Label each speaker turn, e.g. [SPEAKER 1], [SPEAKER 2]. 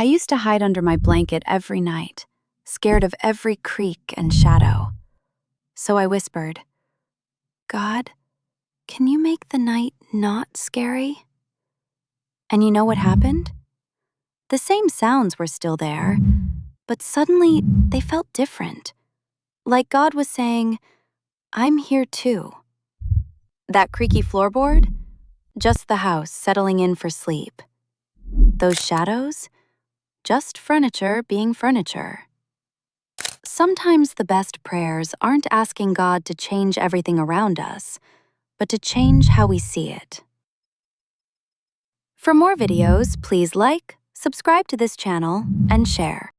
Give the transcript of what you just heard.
[SPEAKER 1] I used to hide under my blanket every night, scared of every creak and shadow. So I whispered, "God, can you make the night not scary?" And you know what happened? The same sounds were still there, but suddenly they felt different. Like God was saying, "I'm here too." That creaky floorboard? Just the house settling in for sleep. Those shadows? Just furniture being furniture. Sometimes the best prayers aren't asking God to change everything around us, but to change how we see it. For more videos, please like, subscribe to this channel, and share.